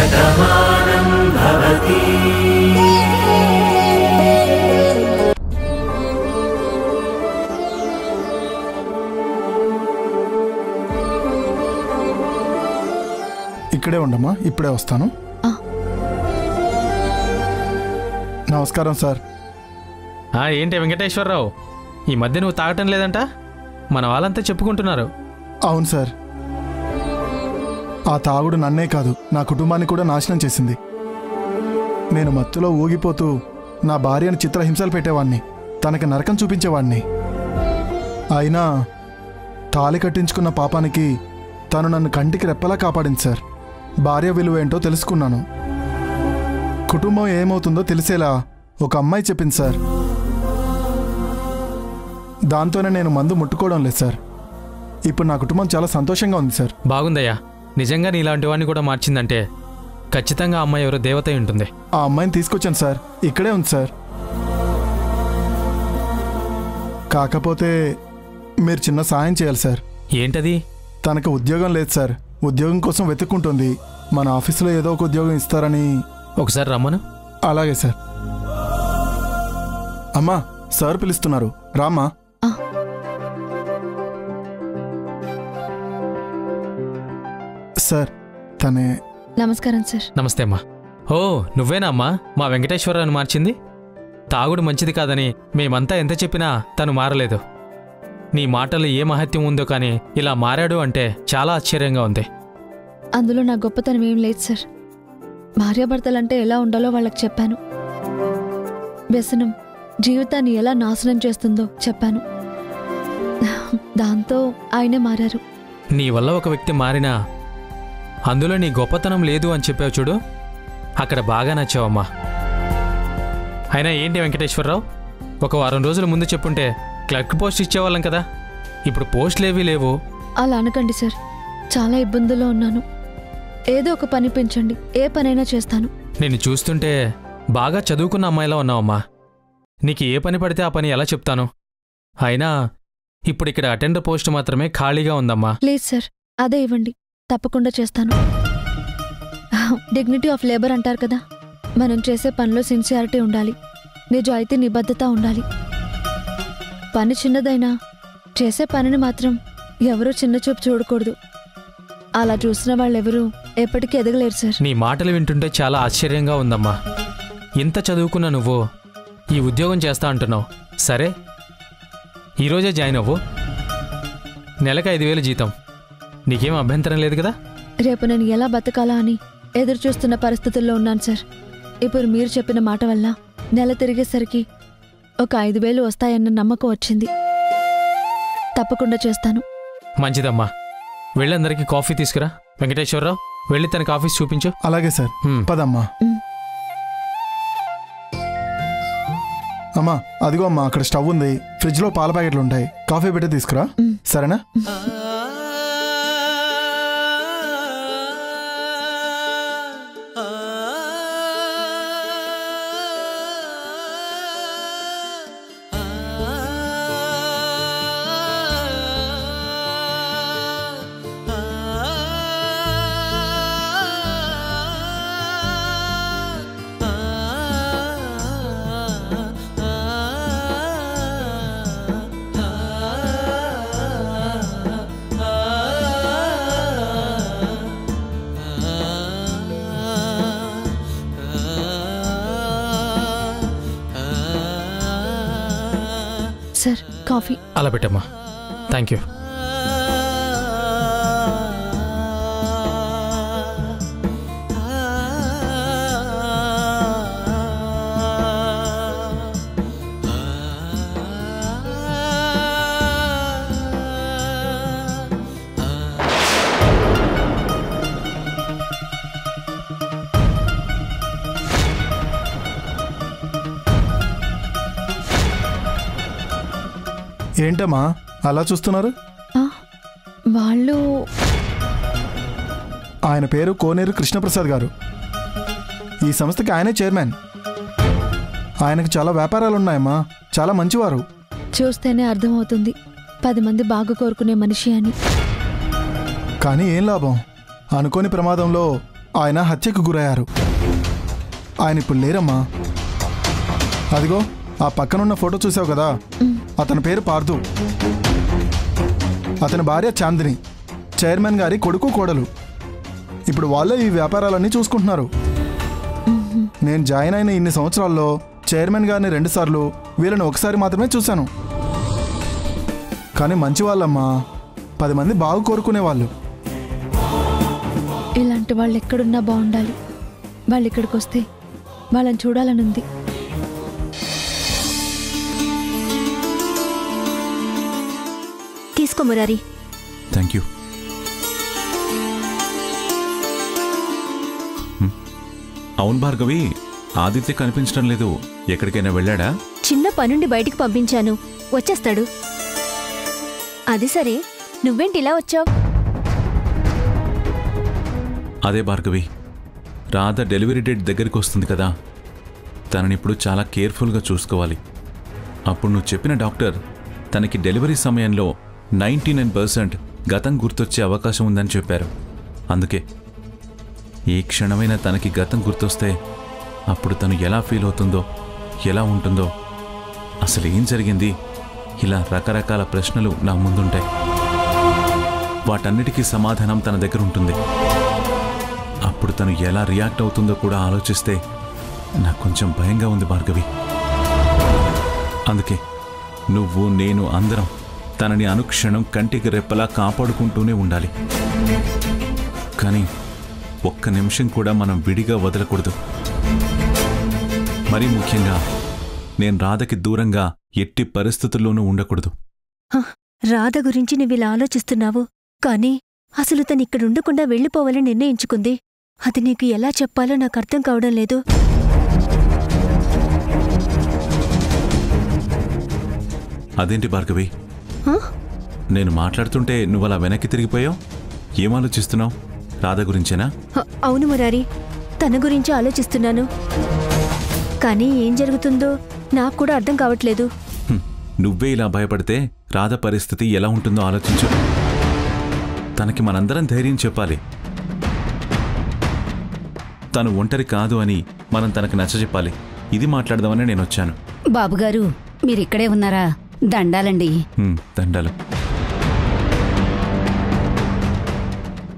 శతమానం భవతి. ఇక్కడే ఉండమ్మా, ఇప్పుడే వస్తాను. నమస్కారం సార్. ఏంటి వెంకటేశ్వరరావు, ఈ మధ్య నువ్వు తాగటం లేదంట? మన వాళ్ళంతా చెప్పుకుంటున్నారు. అవును సార్, ఆ తాగుడు నన్నే కాదు నా కుటుంబాన్ని కూడా నాశనం చేసింది. నేను మత్తులో ఊగిపోతూ నా భార్యను చిత్రహింసలు పెట్టేవాణ్ణి, తనకి నరకం చూపించేవాణ్ణి. అయినా తాళి కట్టించుకున్న పాపానికి తను నన్ను కంటికి రెప్పలా కాపాడింది సార్. భార్య విలువ ఏంటో తెలుసుకున్నాను. కుటుంబం ఏమవుతుందో తెలిసేలా ఒక అమ్మాయి చెప్పింది సార్. దాంతోనే నేను మందు ముట్టుకోవడం లేదు సార్. ఇప్పుడు నా కుటుంబం చాలా సంతోషంగా ఉంది సార్. బాగుందయ్యా, నిజంగా నీలాంటి వాడిని కూడా మార్చిందంటే ఖచ్చితంగా అమ్మాయి ఎవరో దేవత ఉంటుంది. ఆ అమ్మాయిని తీసుకొచ్చాను సార్, ఇక్కడే ఉంది సార్. కాకపోతే మీరు చిన్న సాయం చేయాలి సార్. ఏంటది? తనకు ఉద్యోగం లేదు సార్, ఉద్యోగం కోసం వెతుక్కుంటుంది. మన ఆఫీసులో ఏదో ఒక ఉద్యోగం ఇస్తారని. ఒకసారి రమ్మను. అలాగే సార్. అమ్మా, సార్ పిలుస్తున్నారు, రామ్మా. సార్ తనే. నమస్కారం సార్. నమస్తే అమ్మా. ఓ నువ్వేనా అమ్మా మా వెంకటేశ్వరరావుని మార్చింది? తాగుడు మంచిది కాదని మేమంతా ఎంత చెప్పినా తను మారలేదు. నీ మాటలు ఏ మహత్యం ఉందో కానీ ఇలా మారాడు అంటే చాలా ఆశ్చర్యంగా ఉంది. అందులో నా గొప్పతనం ఏం లేదు సార్. భార్యాభర్తలంటే ఎలా ఉండాలో వాళ్ళకి చెప్పాను. వ్యసనం జీవితాన్ని ఎలా నాశనం చేస్తుందో చెప్పాను. దాంతో ఆయనే మారారు. నీ వల్ల ఒక వ్యక్తి మారినా అందులో నీ గొప్పతనం లేదు అని చెప్పావు చూడు, అక్కడ బాగా నచ్చావమ్మా. అయినా ఏంటి వెంకటేశ్వరరావు, ఒక వారం రోజుల ముందు చెప్పుంటే క్లర్క్ పోస్ట్ ఇచ్చేవాళ్ళం కదా. ఇప్పుడు పోస్టులేవీ లేవు. అలా అనకండి సార్, చాలా ఇబ్బందుల్లో ఉన్నాను. ఏదో ఒక పని పెంచండి, ఏ పనైనా చేస్తాను. నిన్ను చూస్తుంటే బాగా చదువుకున్న అమ్మాయిలా ఉన్నావమ్మా. నీకు ఏ పని పడితే ఆ పని ఎలా చెప్తాను? అయినా ఇప్పుడు ఇక్కడ అటెండర్ పోస్ట్ మాత్రమే ఖాళీగా ఉందమ్మా. ప్లీజ్ సార్, అదే ఇవ్వండి, తప్పకుండా చేస్తాను. డిగ్నిటీ ఆఫ్ లేబర్ అంటారు కదా, మనం చేసే పనిలో సిన్సియారిటీ ఉండాలి, నిజాయితీ నిబద్ధత ఉండాలి. పని చిన్నదైనా చేసే పనిని మాత్రం ఎవరూ చిన్నచూపు చూడకూడదు. అలా చూసిన వాళ్ళెవరూ ఎప్పటికీ ఎదగలేరు సార్. నీ మాటలు వింటుంటే చాలా ఆశ్చర్యంగా ఉందమ్మా. ఇంత చదువుకున్న నువ్వు ఈ ఉద్యోగం చేస్తా అంటున్నావు. సరే, ఈరోజే జాయిన్ అవ్వు. నెలకు 5,000 జీతం. నీకేం అభ్యంతరం లేదు కదా? రేపు నేను ఎలా బతకాలా అని ఎదురు చూస్తున్న పరిస్థితుల్లో ఉన్నాను సార్. ఇప్పుడు మీరు చెప్పిన మాట వల్ల నెల తిరిగేసరికి ఒక 5,000 వస్తాయన్న నమ్మకం వచ్చింది. తప్పకుండా చేస్తాను. మంచిదమ్మా, వెళ్ళందరికీ కాఫీ తీసుకురా. వెంకటేశ్వరరావు, వెళ్ళి తనకి ఆఫీస్ చూపించు. అలాగే సార్, పదమ్మా. అమ్మా, అదిగో అమ్మా, అక్కడ స్టవ్ ఉంది, ఫ్రిడ్జ్లో పాల ప్యాకెట్లు ఉంటాయి, కాఫీ పెట్టి తీసుకురా. సరేనా? Sir, coffee. అలా పెట్టమ్మా. Thank you. ఏంటమ్మా అలా చూస్తున్నారు? వాళ్ళు ఆయన పేరు కోనేరు కృష్ణప్రసాద్ గారు. ఈ సంస్థకి ఆయనే చైర్మన్. ఆయనకు చాలా వ్యాపారాలున్నాయమ్మా, చాలా మంచివారు. చూస్తేనే అర్థమవుతుంది 10 మంది బాగా కోరుకునే మనిషి అని. కానీ ఏం లాభం, అనుకోని ప్రమాదంలో ఆయన హత్యకు గురయ్యారు. ఆయన ఇప్పుడు లేరమ్మా. అదిగో ఆ పక్కనున్న ఫోటో చూసావు కదా, అతని పేరు పార్థు. అతని భార్య చాందిని, చైర్మన్ గారి కొడుకు కోడలు. ఇప్పుడు వాళ్ళే ఈ వ్యాపారాలన్నీ చూసుకుంటున్నారు. నేను జాయిన్ అయిన ఇన్ని సంవత్సరాల్లో చైర్మన్ గారిని 2 సార్లు, వీళ్ళని ఒకసారి మాత్రమే చూశాను. కానీ మంచి వాళ్ళమ్మా, 10 మంది బాగు కోరుకునేవాళ్ళు. ఇలాంటి వాళ్ళు ఎక్కడున్నా బాగుండాలి. వాళ్ళు ఇక్కడికి వస్తే వాళ్ళని చూడాలనుంది. తీసుకో మురారి. Thank you. అవును భార్గవి, ఆదిత్య కనిపించడం లేదు. ఎక్కడికైనా వెళ్ళాడా? చిన్న పనుండి బయటికి పంపించాను, వచ్చేస్తాడు. అది సరే, నువ్వేంటి ఇలా వచ్చావు? అదే భార్గవి, రాధ డెలివరీ డేట్ దగ్గరికి వస్తుంది కదా, తనని ఇప్పుడు చాలా కేర్ఫుల్గా చూసుకోవాలి. అప్పుడు నువ్వు చెప్పిన డాక్టర్ తనకి డెలివరీ సమయంలో 99% గతం గుర్తొచ్చే అవకాశం ఉందని చెప్పారు. అందుకే ఏ క్షణమైనా తనకి గతం గుర్తొస్తే అప్పుడు తను ఎలా ఫీల్ అవుతుందో, ఎలా ఉంటుందో, అసలు ఏం జరిగింది, ఇలా రకరకాల ప్రశ్నలు నా ముందుంటాయి. వాటన్నిటికీ సమాధానం తన దగ్గర ఉంటుంది. అప్పుడు తను ఎలా రియాక్ట్ అవుతుందో కూడా ఆలోచిస్తే నాకు కొంచెం భయంగా ఉంది భార్గవి. అందుకే నువ్వు, నేను, అందరం తనని అనుక్షణం కంటికి రెప్పలా కాపాడుకుంటూనే ఉండాలి. కానీ ఒక్క నిమిషం కూడా మనం విడిగా వదలకూడదు. మరీ ముఖ్యంగా నేను రాధకి దూరంగా ఎట్టి పరిస్థితుల్లోనూ ఉండకూడదు. రాధ గురించి నువ్విలా ఆలోచిస్తున్నావు, కానీ అసలు తను ఇక్కడుండకుండా వెళ్ళిపోవాలని నిర్ణయించుకుంది. అది నీకు ఎలా చెప్పాలో నాకు అర్థం కావడం లేదు. అదేంటి భార్గవి, నేను మాట్లాడుతుంటే నువ్వలా వెనక్కి తిరిగిపోయావు? ఏం ఆలోచిస్తున్నావు? రాధ గురించేనా? అవును మురారి, తన గురించి ఆలోచిస్తున్నాను. కానీ ఏం జరుగుతుందో నాకు కూడా అర్థం కావట్లేదు. నువ్వే ఇలా భయపడితే రాధ పరిస్థితి ఎలా ఉంటుందో ఆలోచించు. తనకి మనందరం ధైర్యం చెప్పాలి. తను ఒంటరి కాదు అని మనం తనకి నచ్చజెప్పాలి. ఇది మాట్లాడదామని నేను వచ్చాను. బాబుగారు, మీరిక్కడే ఉన్నారా? దండాలండి. దండాలు.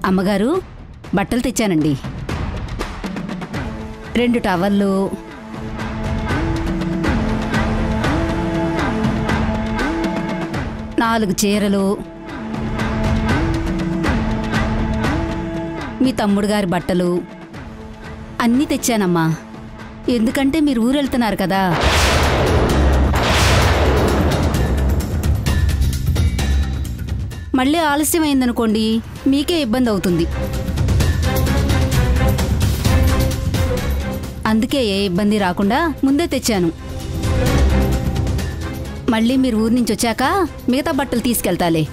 అమ్మగారు, బట్టలు తెచ్చానండి. 2 టవళ్ళు, 4 చీరలు, మీ తమ్ముడు గారి బట్టలు అన్నీ తెచ్చానమ్మా. ఎందుకంటే మీరు ఊరెళ్తున్నారు కదా. మళ్ళీ ఆలస్యం అయిందనుకోండి, మీకే ఇబ్బంది అవుతుంది. అందుకే ఏ ఇబ్బంది రాకుండా ముందే తెచ్చాను. మళ్ళీ మీరు ఊరి నుంచి వచ్చాక మిగతా బట్టలు తీసుకెళ్తాలే.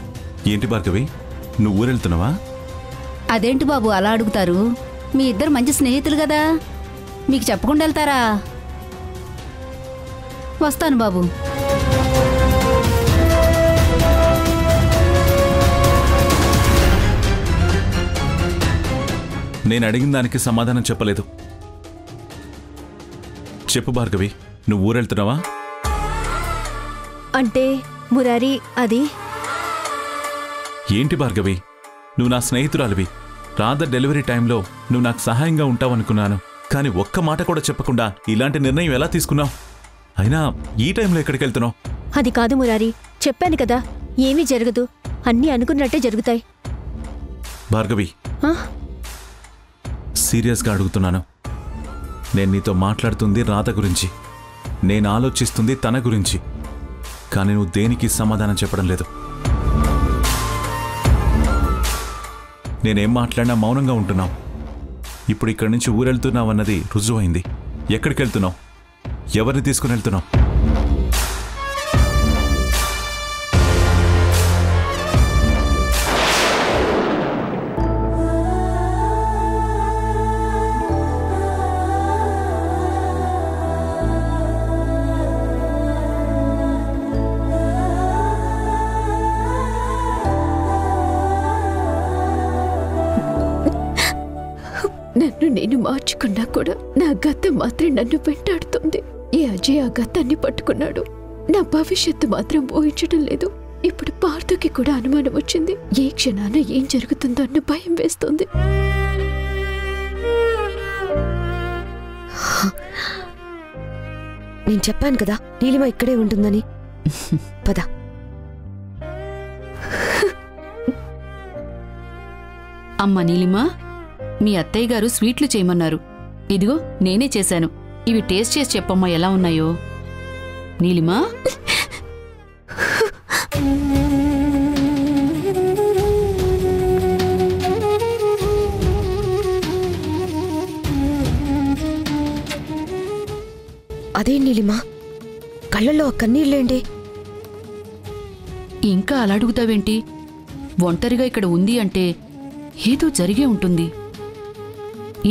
ఏంటి భార్గవి, నువ్వు ఊరెళ్తున్నావా? అదేంటి బాబు అలా అడుగుతారు? మీ ఇద్దరు మంచి స్నేహితులు కదా, మీకు చెప్పకుండా వెళ్తారా? వస్తాను బాబు. నేను అడిగిన దానికి సమాధానం చెప్పలేదు. చెప్పు భార్గవి, నువ్వు ఊరెళ్తున్నావా? అంటే మురారి, అది ఏంటి భార్గవి, నువ్వు నా స్నేహితురాలివి. రాధ డెలివరీ టైంలో నువ్వు నాకు సహాయంగా ఉంటావనుకున్నాను. కానీ ఒక్క మాట కూడా చెప్పకుండా ఇలాంటి నిర్ణయం ఎలా తీసుకున్నావు? అయినా ఈ టైంలో ఎక్కడికి వెళ్తున్నావు? అది కాదు మురారి, చెప్పాను కదా, ఏమీ జరగదు. అన్నీ అనుకున్నట్టే జరుగుతాయి. భార్గవి, సీరియస్గా అడుగుతున్నాను. నేను నీతో మాట్లాడుతుంది రాధ గురించి, నేను ఆలోచిస్తుంది తన గురించి. కానీ నువ్వు దేనికి సమాధానం చెప్పడం లేదు. నేనేం మాట్లాడినా మౌనంగా ఉంటున్నావు. ఇప్పుడు ఇక్కడి నుంచి ఊరెళ్తున్నావు అన్నది రుజువైంది. ఎక్కడికి వెళ్తున్నావు? ఎవరిని తీసుకుని వెళ్తున్నావు? మార్చుకున్నా కూడా నా గతం మాత్రం నన్ను వెంటాడుతుంది. ఏ అజయ్ ఆ గతాన్ని పట్టుకున్నాడు, నా భవిష్యత్తు మాత్రం ఊహించడం లేదు. ఇప్పుడు పార్థుకి కూడా అనుమానం వచ్చింది. ఏ క్షణాన ఏం జరుగుతుందో అన్న భయం వేస్తుంది. నేను చెప్పాను కదా నీలిమ ఇక్కడే ఉంటుందని. పద. అమ్మ నీలిమా, మీ అత్తయ్య గారు స్వీట్లు చేయమన్నారు. ఇదిగో నేనే చేశాను. ఇవి టేస్ట్ చేసి చెప్పమ్మా ఎలా ఉన్నాయో. నీలిమా, అదే నీలిమ, కళ్ళల్లో కన్నీళ్ళేంటి? ఇంకా అలా అడుగుతావేంటి? ఒంటరిగా ఇక్కడ ఉంది అంటే ఏదో జరిగే ఉంటుంది.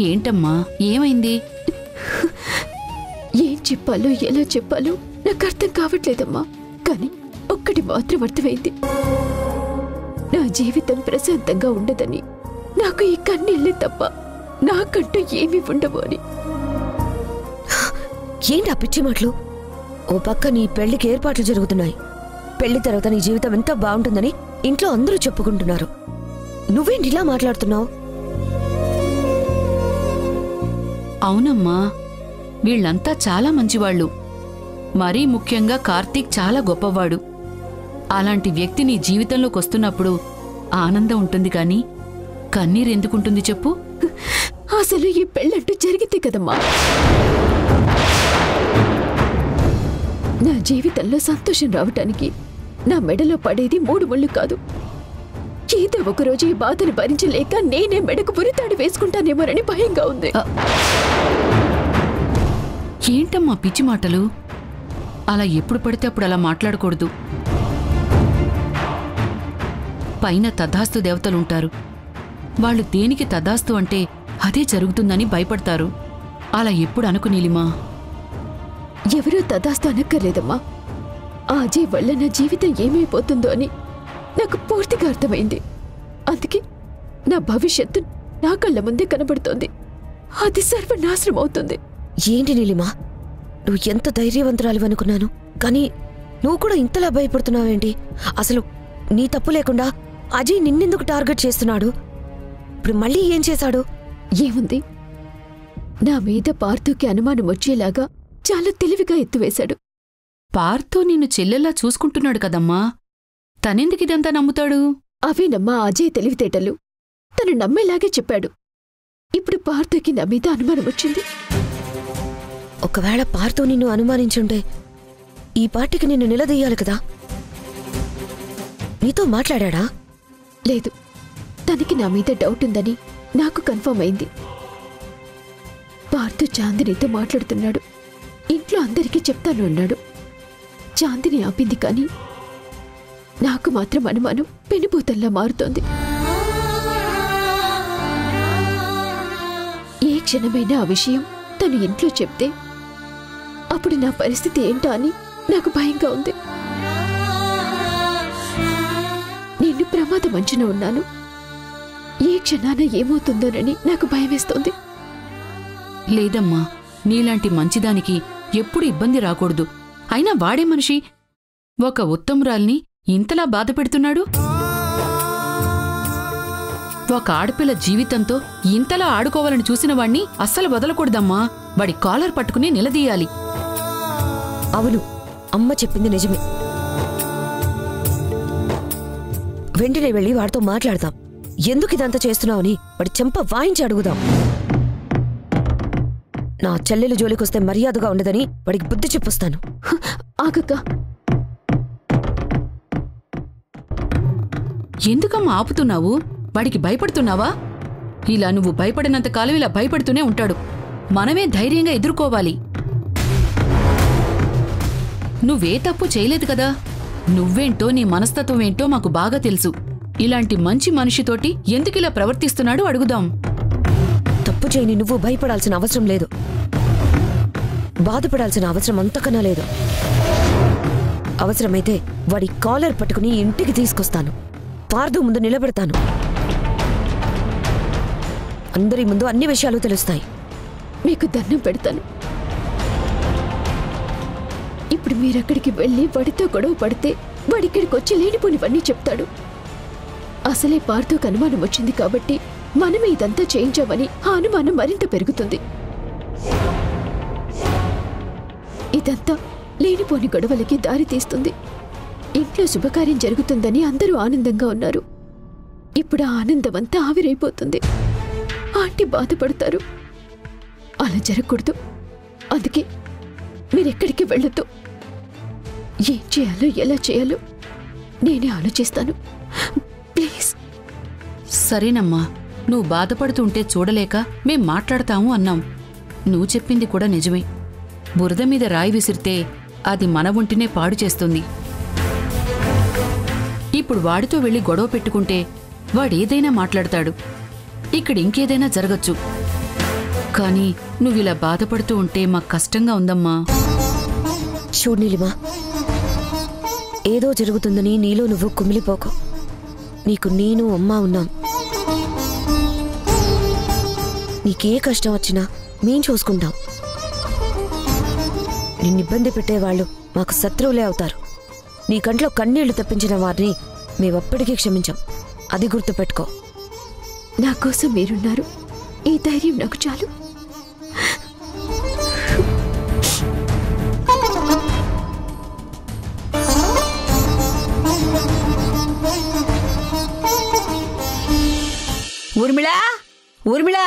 ఏంటమ్మా, ఏమైంది? ఏం చెప్పాలో ఎలా చెప్పాలో నాకు అర్థం కావట్లేదమ్మా. కానీ ఒక్కటి మాత్రం అర్థమైంది, నా జీవితం ప్రశాంతంగా ఉండదని. నాకు ఈ కన్నీళ్ళే తప్ప నాకంటూ ఏమీ ఉండవు అని. ఏంటి ఆ పిచ్చి మాటలు? ఓ పక్క నీ పెళ్లికి ఏర్పాట్లు జరుగుతున్నాయి. పెళ్లి తర్వాత నీ జీవితం ఎంత బాగుంటుందని ఇంట్లో అందరూ చెప్పుకుంటున్నారు. నువ్వేంటి ఇలా మాట్లాడుతున్నావు? అవునమ్మా, వీళ్ళంతా చాలా మంచివాళ్లు. మరీ ముఖ్యంగా కార్తీక్ చాలా గొప్పవాడు. అలాంటి వ్యక్తి నీ జీవితంలోకి వస్తున్నప్పుడు ఆనందం ఉంటుంది కానీ కన్నీరెందుకుంటుంది చెప్పు? అసలు ఈ పెళ్ళంటూ జరిగితే కదమ్మా నా జీవితంలో సంతోషం రావటానికి నా మెడలో పడేది 3 ముళ్ళు కాదు. ఏదో ఒకరోజు ఈ బాధను భరించలేక నేనే మెడకు పురితాడు వేసుకుంటానేమోనని భయంగా ఉంది. ఏంటమ్మా పిచ్చి మాటలు? అలా ఎప్పుడు పడితే అప్పుడు అలా మాట్లాడకూడదు. పైన తథాస్తు దేవతలుంటారు. వాళ్ళు దేనికి తథాస్తు అంటే అదే జరుగుతుందని భయపడతారు. అలా ఎప్పుడు అనుకు నీలిమా. ఎవరూ తథాస్తు అనక్కర్లేదమ్మా. ఆ అజయ్ వల్ల నా జీవితం ఏమైపోతుందో అని నాకు పూర్తిగా అర్థమైంది. అందుకే నా భవిష్యత్తు నా కళ్ళ ముందే కనబడుతోంది. అది సర్వనాశనం అవుతుంది. ఏంటి నీలిమా, నువ్వు ఎంత ధైర్యవంతురాలివనుకున్నాను, కానీ నువ్వు కూడా ఇంతలా భయపడుతున్నావేంటి? అసలు నీ తప్పు లేకుండా అజయ్ నిన్నెందుకు టార్గెట్ చేస్తున్నాడు? ఇప్పుడు మళ్ళీ ఏం చేశాడు? ఏముంది, నా మీద పార్థుకి అనుమానం వచ్చేలాగా చాలా తెలివిగా ఎత్తువేశాడు. పార్థు నిన్ను చెల్లెల్లా చూసుకుంటున్నాడు కదమ్మా, తనెందుకిదంతా నమ్ముతాడు? అవేనమ్మా అజయ్ తెలివితేటలు. తను నమ్మేలాగే చెప్పాడు. ఇప్పుడు పార్థుకి నా మీద అనుమానం వచ్చింది. ఒకవేళ పార్థు నిన్ను అనుమానించుంటే ఈ పార్టీకి నిన్ను నిలదీయాలి కదా. నీతో మాట్లాడా? లేదు, తనకి నా మీద డౌట్ ఉందని నాకు కన్ఫర్మ్ అయింది. పార్థు చాందినితో మాట్లాడుతున్నాడు. ఇంట్లో అందరికీ చెప్తాను అన్నాడు. చాందిని ఆపింది, కానీ నాకు మాత్రం అనుమానం పెనుభూతల్లా మారుతోంది. ఏ క్షణమైనా ఆ విషయం తను ఇంట్లో చెప్తే అప్పుడు నా పరిస్థితి ఏంటో అని నాకు భయంగా ఉంది. నేను ప్రమాదం అంచున ఉన్నాను. ఏ క్షణాన ఏమవుతుందోనని నాకు భయమేస్తోంది. లేదమ్మా, నీలాంటి మంచిదానికి ఎప్పుడు ఇబ్బంది రాకూడదు. అయినా వాడే మనిషి ఒక ఉత్తమురాల్ని ఇంతలా బాధ పెడుతున్నాడు. ఒక ఆడపిల్ల జీవితంతో ఇంతలా ఆడుకోవాలని చూసిన వాణ్ణి అస్సలు వదలకూడదమ్మా. వాడి కాలర్ పట్టుకుని నిలదీయాలి. అవును, అమ్మ చెప్పింది నిజమే. వెంటనే వెళ్ళి వాడితో మాట్లాడదాం. ఎందుకు ఇదంతా చేస్తున్నావని వాడి చెంప వాయించి అడుగుదాం. నా చెల్లెలు జోలికొస్తే మర్యాదగా ఉండదని వాడికి బుద్ధి చెప్పొస్తాను. ఆగక్క, ఎందుకమ్మా ఆపుతున్నావు? వాడికి భయపడుతున్నావా? ఇలా నువ్వు భయపడినంత కాలం ఇలా భయపడుతూనే ఉంటాడు. మనమే ధైర్యంగా ఎదుర్కోవాలి. నువ్వే తప్పు చేయలేదు కదా. నువ్వేంటో నీ మనస్తత్వం ఏంటో మాకు బాగా తెలుసు. ఇలాంటి మంచి మనిషితోటి ఎందుకిలా ప్రవర్తిస్తున్నాడు అడుగుదాం. తప్పు చేయని నువ్వు భయపడాల్సిన అవసరం లేదు. బాధపడాల్సిన అవసరం అంతకన్నా లేదు. అవసరమైతే వాడి కాలర్ పట్టుకుని ఇంటికి తీసుకొస్తాను. పార్థు ముందు నిలబెడతాను. అందరి ముందు అన్ని విషయాలు తెలుస్తాయి. మీకు దండం పెడతాను. ఇప్పుడు మీరక్కడికి వెళ్ళి వాడితో గొడవ పడితే వాడిక్కడికి వచ్చి లేనిపోనివన్నీ చెప్తాడు. అసలే పార్థోకు అనుమానం వచ్చింది కాబట్టి మనమే ఇదంతా చేయించామని ఆ అనుమానం మరింత పెరుగుతుంది. ఇదంతా లేనిపోని గొడవలకి దారి తీస్తుంది. ఇంట్లో శుభకార్యం జరుగుతుందని అందరూ ఆనందంగా ఉన్నారు. ఇప్పుడు ఆ ఆనందమంతా ఆవిరైపోతుంది. ఆంటీ బాధపడతారు. అలా జరగకూడదు. అందుకే మీరెక్కడికి వెళ్ళొద్దు. ఏం చేయాలో ఎలా చేయాలో నేనే ఆలోచిస్తాను. ప్లీజ్. సరేనమ్మా, నువ్వు బాధపడుతుంటే చూడలేక మేం మాట్లాడతాము అన్నాం. నువ్వు చెప్పింది కూడా నిజమే. బురద మీద రాయి విసిరితే అది మన ఒంటినే పాడు చేస్తుంది. ఇప్పుడు వాడితో వెళ్ళి గొడవ పెట్టుకుంటే వాడేదైనా మాట్లాడతాడు. ఇక్కడ ఇంకేదైనా జరగచ్చు. కానీ నువ్విలా బాధపడుతూ ఉంటే మాకు కష్టంగా ఉందమ్మా. చూడు నీలిమా, ఏదో జరుగుతుందని నీలో నువ్వు కుమిలిపోకు. నీకు నేను అమ్మ ఉన్నాం. నీకే కష్టం వచ్చినా మేం చూసుకుంటాం. నిన్నిబ్బంది పెట్టేవాళ్ళు మాకు శత్రువులే అవుతారు. నీ కంట్లో కన్నీళ్లు తప్పించిన వారిని మేమప్పటికీ క్షమించాం. అది గుర్తుపెట్టుకో. నా కోసం మీరున్నారు. ఈ ధైర్యం నాకు చాలు. ఊర్మిళా, ఊర్మిళా,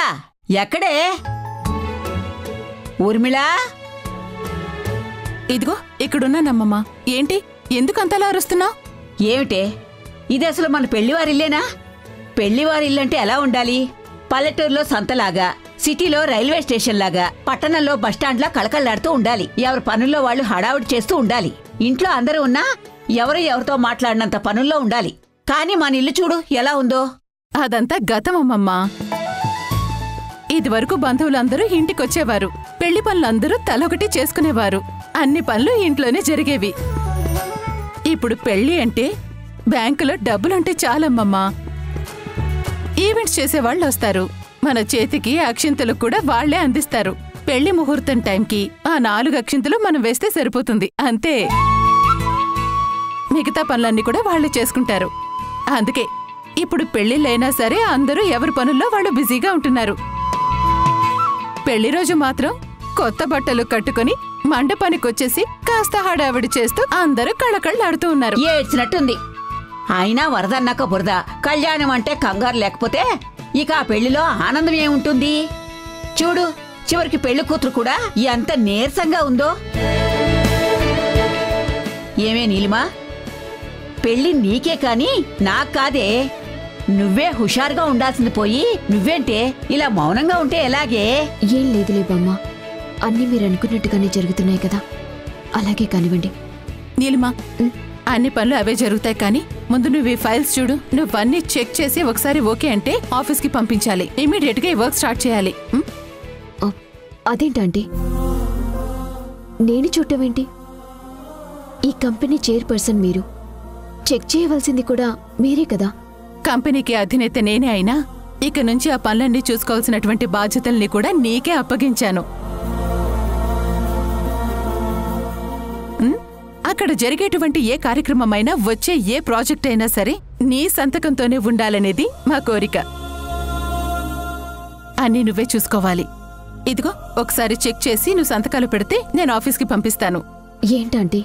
ఎక్కడే? ఊర్మిళా, ఇదిగో ఇక్కడున్నానమ్మమ్మా. ఏంటి, ఎందుకంతలా అరుస్తున్నావు? ఏమిటే ఇది? అసలు మన పెళ్లివారిల్లేనా? పెళ్లివారిల్లంటే ఎలా ఉండాలి? పల్లెటూరులో సంతలాగా, సిటీలో రైల్వే స్టేషన్ లాగా, పట్టణంలో బస్టాండ్లా కళకళలాడుతూ ఉండాలి. ఎవరి పనుల్లో వాళ్ళు హడావుడి చేస్తూ ఉండాలి. ఇంట్లో అందరూ ఉన్నా ఎవరితో మాట్లాడినంత పనుల్లో ఉండాలి. కానీ మన ఇల్లు చూడు ఎలా ఉందో. అదంతా గతమమ్మమ్మా. ఇదివరకు బంధువులందరూ ఇంటికొచ్చేవారు. పెళ్లి పనులందరూ తలొకటి చేసుకునేవారు. అన్ని పనులు ఇంట్లోనే జరిగేవి. ఇప్పుడు పెళ్లి అంటే బ్యాంకులో డబ్బులుంటే చాలమ్మమ్మా. ఈవెంట్స్ చేసేవాళ్ళు వస్తారు. మన చేతికి అక్షింతలు కూడా వాళ్లే అందిస్తారు. పెళ్లి ముహూర్తం టైంకి ఆ 4 అక్షింతలు మనం వేస్తే సరిపోతుంది, అంతే. మిగతా పనులన్నీ కూడా వాళ్లే చేసుకుంటారు. అందుకే ఇప్పుడు పెళ్లిళ్ళైనా సరే అందరూ ఎవరి పనుల్లో వాళ్ళు బిజీగా ఉంటున్నారు. పెళ్లి రోజు మాత్రం కొత్త బట్టలు కట్టుకుని మండపానికొచ్చేసి కాస్త హడావిడి చేస్తూ అందరూ కళకళ్ళాడుతూ ఉన్నారు. ఏడ్చినట్టుంది. అయినా వరదన్నాక బురద. కళ్యాణం అంటే కంగారు లేకపోతే ఇక ఆ పెళ్లిలో ఆనందం ఏముంటుంది? చూడు, చివరికి పెళ్లి కూతురు కూడా ఎంత నీరసంగా ఉందో. ఏమే నీలిమా, పెళ్లి నీకే కాని నాకు కాదే. నువ్వే హుషారుగా ఉండాల్సింది పోయి నువ్వేంటే ఇలా మౌనంగా ఉంటే ఎలాగే? ఏం లేదులే బామ్మ, అన్నీ మీరు అనుకున్నట్టుగానే జరుగుతున్నాయి కదా, అలాగే కానివ్వండి. నీలిమా, అన్ని పనులు అవే జరుగుతాయి. కానీ ముందు నువ్వు ఈ ఫైల్స్ చూడు. నువ్వన్నీ చెక్ చేసి ఒకసారి ఓకే అంటే ఆఫీస్కి పంపించాలి. ఇమీడియట్ గా ఈ వర్క్ స్టార్ట్ చేయాలి. అదేంటంటే నేను చూడటమేంటి? ఈ కంపెనీ చైర్పర్సన్ మీరు, చెక్ చేయవలసింది కూడా మీరే కదా. కంపెనీకి అధినేత నేనే అయినా ఇక నుంచి ఆ పనులన్నీ చూసుకోవాల్సినటువంటి బాధ్యతల్ని కూడా నీకే అప్పగించాను. అక్కడ జరిగేటువంటి ఏ కార్యక్రమమైనా, వచ్చే ఏ ప్రాజెక్ట్ అయినా సరే నీ సంతకంతోనే ఉండాలనేది మా కోరిక. అన్నీ నువ్వే చూసుకోవాలి. ఇదిగో ఒకసారి చెక్ చేసి నువ్వు సంతకాలు పెడితే నేను ఆఫీస్కి పంపిస్తాను. ఏంటంటే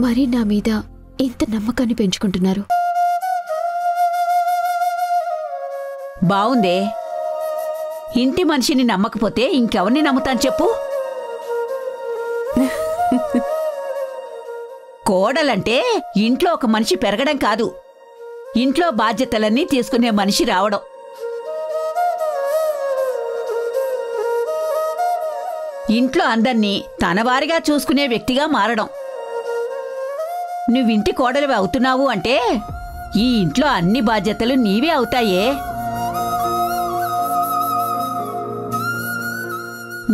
మరీ నా మీద ఇంత నమ్మకాన్ని పెంచుకుంటున్నారు? బావుందే. ఇంటి మనిషిని నమ్మకపోతే ఇంకెవరిని నమ్ముతాను చెప్పు? కోడలంటే ఇంట్లో ఒక మనిషి పెరగడం కాదు, ఇంట్లో బాధ్యతలన్నీ తీసుకునే మనిషి రావడం. ఇంట్లో అందర్నీ తనవారిగా చూసుకునే వ్యక్తిగా మారడం. నువ్వింటి కోడలివి అవుతున్నావు అంటే ఈ ఇంట్లో అన్ని బాధ్యతలు నీవే అవుతాయే.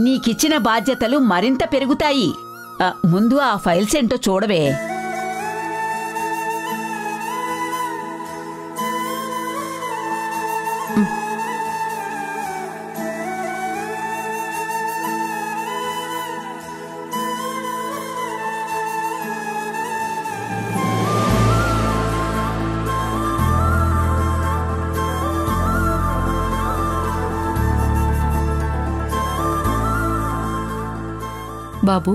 నీకిచ్చిన బాధ్యతలు మరింత పెరుగుతాయి. ముందు ఆ ఫైల్స్ ఏంటో చూడవే. బాబు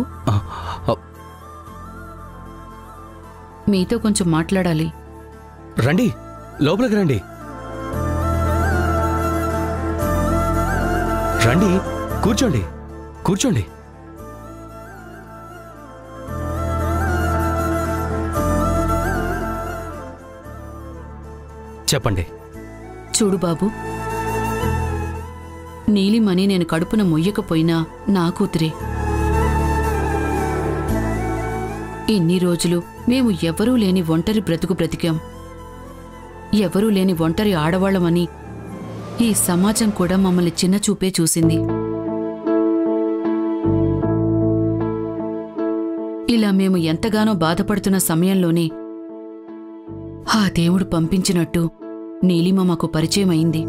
మీతో కొంచెం మాట్లాడాలి. రండి, లోపలికి రండి. రండి, కూర్చోండి, కూర్చోండి. చెప్పండి. చూడు బాబు, నీలిమని నేను కడుపున మొయ్యకపోయినా నా కూతురే. ఇన్ని రోజులు మేము ఎవరూ లేని ఒంటరి బ్రతుకు బ్రతికాం. ఎవరూ లేని ఒంటరి ఆడవాళ్లమని ఈ సమాజం కూడా మమ్మల్ని చిన్నచూపే చూసింది. ఇలా మేము ఎంతగానో బాధపడుతున్న సమయంలోనే ఆ దేవుడు పంపించినట్టు నీలిమ మాకు పరిచయం అయింది.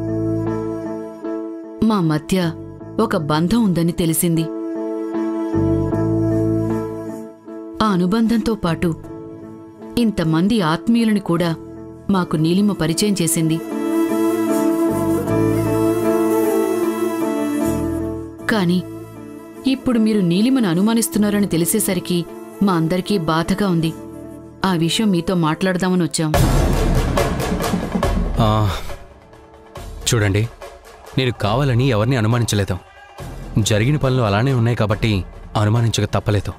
మా మధ్య ఒక బంధం ఉందని తెలిసింది. ఆ అనుబంధంతో పాటు ఇంతమంది ఆత్మీయులని కూడా మాకు నీలిమ పరిచయం చేసింది. కాని ఇప్పుడు మీరు నీలిమను అనుమానిస్తున్నారని తెలిసేసరికి మా అందరికీ బాధగా ఉంది. ఆ విషయం మీతో మాట్లాడదామని వచ్చాం. చూడండి, నేను కావాలని ఎవరిని అనుమానించలేదు. జరిగిన పనులు అలానే ఉన్నాయి కాబట్టి అనుమానించక తప్పలేదు.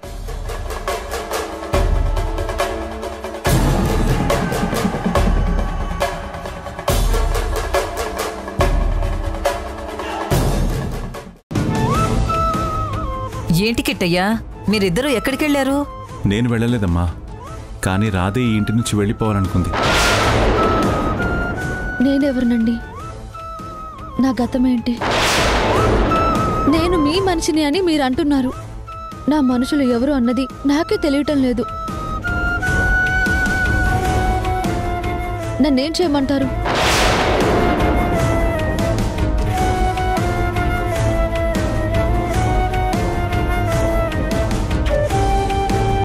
ఏంటి కిట్టయ్యా, మీరిద్దరూ ఎక్కడికెళ్లారు? నేను వెళ్ళలేదమ్మా, కానీ రాధే ఈ ఇంటి నుంచి వెళ్ళిపోవాలనుకుంది. నేనెవరినండి? నా గతమేంటి? నేను మీ మనిషిని అని మీరు అంటున్నారు. నా మనుషులు ఎవరు అన్నది నాకే తెలియటం లేదు. నన్నేం చేయమంటారు?